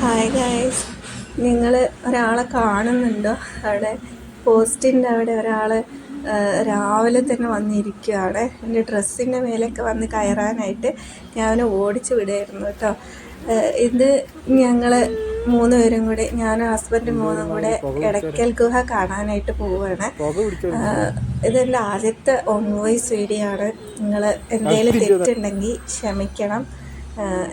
Hi guys, നിങ്ങൾ ഒരാളെ കാണുന്നുണ്ടോ? അവിടെ പോസ്റ്റിൻ്റെ അവിടെ ഒരാൾ രാവിലെ തന്നെ വന്നിരിക്കുകയാണ്. എൻ്റെ ഡ്രസ്സിൻ്റെ മേലേക്ക് വന്ന് കയറാനായിട്ട് ഞാൻ അവനെ ഓടിച്ചു വിടുമായിരുന്നു കേട്ടോ. ഇത് ഞങ്ങൾ 3 പേരും കൂടി, ഞാനും ഹസ്ബൻഡും 3 കൂടെ എടക്കൽ ഗുഹ കാണാനായിട്ട് പോവുകയാണ്. ഇതെൻ്റെ ആദ്യത്തെ ഓൺ വോയിസ് വീഡിയോ ആണ്. നിങ്ങൾ എന്തെങ്കിലും തെറ്റുണ്ടെങ്കിൽ ക്ഷമിക്കണം.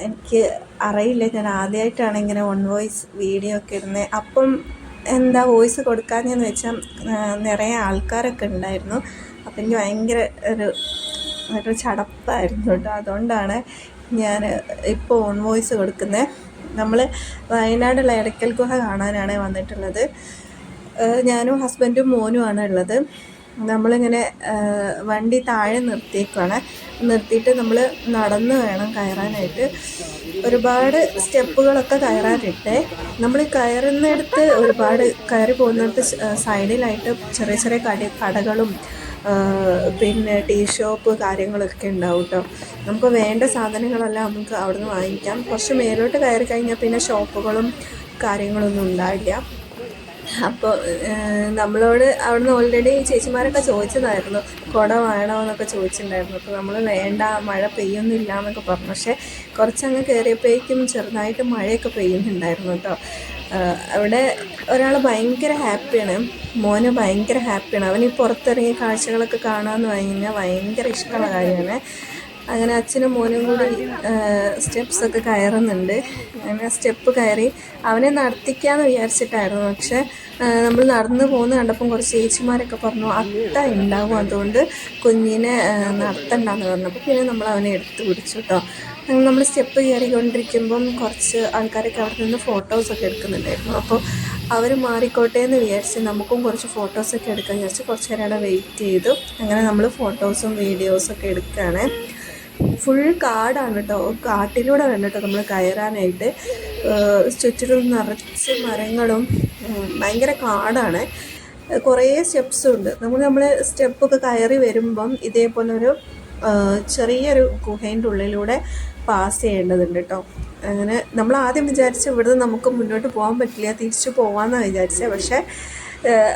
എനിക്ക് അറിയില്ല, ഞാൻ ആദ്യമായിട്ടാണ് ഇങ്ങനെ ഓൺ വോയിസ് വീഡിയോ ഒക്കെ ഇടുന്നത്. അപ്പം എന്താ വോയിസ് കൊടുക്കാഞ്ഞെന്ന് വെച്ചാൽ നിറയെ ആൾക്കാരൊക്കെ ഉണ്ടായിരുന്നു. അപ്പം എനിക്ക് ഭയങ്കര ഒരു ചടപ്പായിരുന്നു കേട്ടോ. അതുകൊണ്ടാണ് ഞാൻ ഇപ്പോൾ ഓൺ വോയിസ് കൊടുക്കുന്നത്. നമ്മൾ വയനാടുള്ള എടക്കൽ ഗുഹ കാണാനാണ് വന്നിട്ടുള്ളത്. ഞാനും ഹസ്ബൻഡും മോനുമാണ് ഉള്ളത്. നമ്മളിങ്ങനെ വണ്ടി താഴെ നിർത്തിയിട്ട് നമ്മൾ നടന്ന് വേണം കയറാനായിട്ട്. ഒരുപാട് സ്റ്റെപ്പുകളൊക്കെ കയറാനിട്ട് നമ്മൾ കയറുന്നിടത്ത് ഒരുപാട് കയറി പോകുന്നിടത്ത് സൈഡിലായിട്ട് ചെറിയ ചെറിയ കടകളും പിന്നെ ടീ ഷോപ്പ് കാര്യങ്ങളൊക്കെ ഉണ്ടാവും കേട്ടോ. നമുക്ക് വേണ്ട സാധനങ്ങളെല്ലാം നമുക്ക് അവിടുന്ന് വാങ്ങിക്കാം. കുറച്ച് മേലോട്ട് കയറി കഴിഞ്ഞാൽ പിന്നെ ഷോപ്പുകളും കാര്യങ്ങളൊന്നും ഉണ്ടാവില്ല. അപ്പോൾ നമ്മളോട് അവിടുന്ന് ഓൾറെഡി ചേച്ചിമാരൊക്കെ ചോദിച്ചതായിരുന്നു, കുട വേണോ എന്നൊക്കെ ചോദിച്ചിട്ടുണ്ടായിരുന്നു. അപ്പോൾ നമ്മൾ വേണ്ട, മഴ പെയ്യൊന്നുമില്ല എന്നൊക്കെ പറഞ്ഞു. പക്ഷേ കുറച്ചങ്ങ് കയറിയപ്പോഴേക്കും ചെറുതായിട്ട് മഴയൊക്കെ പെയ്യുന്നുണ്ടായിരുന്നു കേട്ടോ. അവിടെ ഒരാൾ ഭയങ്കര ഹാപ്പിയാണ്, മോന് ഭയങ്കര ഹാപ്പിയാണ്. അവന് ഈ പുറത്തിറങ്ങിയ കാഴ്ചകളൊക്കെ കാണാമെന്ന് കഴിഞ്ഞാൽ ഭയങ്കര ഇഷ്ടമുള്ള കാര്യമാണ്. അങ്ങനെ അച്ഛനും മോനും കൂടി സ്റ്റെപ്സൊക്കെ കയറുന്നുണ്ട്. അങ്ങനെ സ്റ്റെപ്പ് കയറി അവനെ നടത്തിക്കാമെന്ന് വിചാരിച്ചിട്ടായിരുന്നു. പക്ഷേ നമ്മൾ നടന്നു പോകുന്ന കണ്ടപ്പം കുറച്ച് ചേച്ചിമാരൊക്കെ പറഞ്ഞു അട്ട ഉണ്ടാവും, അതുകൊണ്ട് കുഞ്ഞിനെ നടത്തണ്ടെന്ന് പറഞ്ഞപ്പോൾ പിന്നെ നമ്മൾ അവനെ എടുത്ത് പിടിച്ചു കേട്ടോ. അങ്ങനെ നമ്മൾ സ്റ്റെപ്പ് കയറിക്കൊണ്ടിരിക്കുമ്പം കുറച്ച് ആൾക്കാരൊക്കെ അവിടെ നിന്ന് ഫോട്ടോസൊക്കെ എടുക്കുന്നുണ്ടായിരുന്നു. അപ്പോൾ അവർ മാറിക്കോട്ടെ എന്ന് വിചാരിച്ച് നമുക്കും കുറച്ച് ഫോട്ടോസൊക്കെ എടുക്കാൻ വിചാരിച്ച് കുറച്ച് നേരം അവിടെ വെയിറ്റ് ചെയ്തു. അങ്ങനെ നമ്മൾ ഫോട്ടോസും വീഡിയോസൊക്കെ എടുക്കുകയാണ്. ഫുൾ കാടാണ് കേട്ടോ. കാട്ടിലൂടെ വേണം കേട്ടോ നമ്മൾ കയറാനായിട്ട്. ചുറ്റിലും നിറച്ച് മരങ്ങളും ഭയങ്കര കാടാണ്. കുറേ സ്റ്റെപ്സും ഉണ്ട്. നമ്മൾ സ്റ്റെപ്പൊക്കെ കയറി വരുമ്പം ഇതേപോലൊരു ചെറിയൊരു ഗുഹേൻ്റെ ഉള്ളിലൂടെ പാസ് ചെയ്യേണ്ടതുണ്ട് കേട്ടോ. അങ്ങനെ നമ്മൾ ആദ്യം വിചാരിച്ച ഇവിടുന്ന് നമുക്ക് മുന്നോട്ട് പോകാൻ പറ്റില്ല, തിരിച്ചു പോകാമെന്നാണ് വിചാരിച്ചത്. പക്ഷേ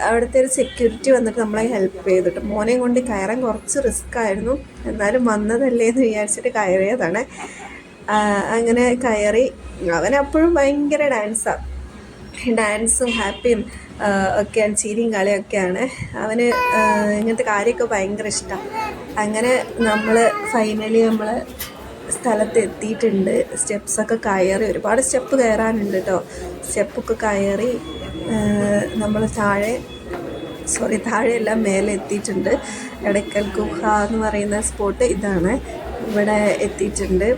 അവിടുത്തെ ഒരു സെക്യൂരിറ്റി വന്നിട്ട് നമ്മളെ ഹെൽപ്പ് ചെയ്തിട്ട്, മോനെയും കൊണ്ട് കയറാൻ കുറച്ച് റിസ്ക് ആയിരുന്നു, എന്നാലും വന്നതല്ലേ എന്ന് വിചാരിച്ചിട്ട് കയറിയതാണ്. അങ്ങനെ കയറി. അവനപ്പോഴും ഭയങ്കര ഡാൻസും ഹാപ്പിയും ഒക്കെയാണ്, ചിരിയും കളിയൊക്കെയാണ്. അവന് ഇങ്ങനത്തെ കാര്യമൊക്കെ ഭയങ്കര ഇഷ്ടമാണ്. അങ്ങനെ നമ്മൾ ഫൈനലി നമ്മൾ സ്ഥലത്ത് എത്തിയിട്ടുണ്ട്. സ്റ്റെപ്സൊക്കെ കയറി, ഒരുപാട് സ്റ്റെപ്പ് കയറാനുണ്ട് കേട്ടോ. സ്റ്റെപ്പൊക്കെ കയറി നമ്മൾ താഴെയെല്ലാം മേലെ എത്തിയിട്ടുണ്ട്. എടക്കൽ ഗുഹ എന്ന് പറയുന്ന സ്പോട്ട് ഇതാണ്. ഇവിടെ എത്തിയിട്ടുണ്ട്.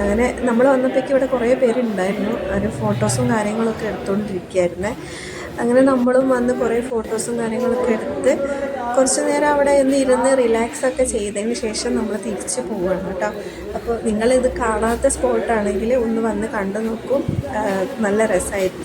അങ്ങനെ നമ്മൾ വന്നപ്പോഴേക്കും ഇവിടെ കുറേ പേരുണ്ടായിരുന്നു. അവർ ഫോട്ടോസും കാര്യങ്ങളൊക്കെ എടുത്തുകൊണ്ടിരിക്കുകയായിരുന്നു. അങ്ങനെ നമ്മളും വന്ന് കുറേ ഫോട്ടോസും കാര്യങ്ങളൊക്കെ എടുത്ത് കുറച്ച് നേരം അവിടെ ഒന്ന് ഇരുന്ന് റിലാക്സൊക്കെ ചെയ്തതിന് ശേഷം നമ്മൾ തിരിച്ച് പോവുകയാണ് കേട്ടോ. അപ്പോൾ നിങ്ങളിത് കാണാത്ത സ്പോട്ടാണെങ്കിൽ ഒന്ന് വന്ന് കണ്ടു നോക്കും, നല്ല രസമായിരിക്കും.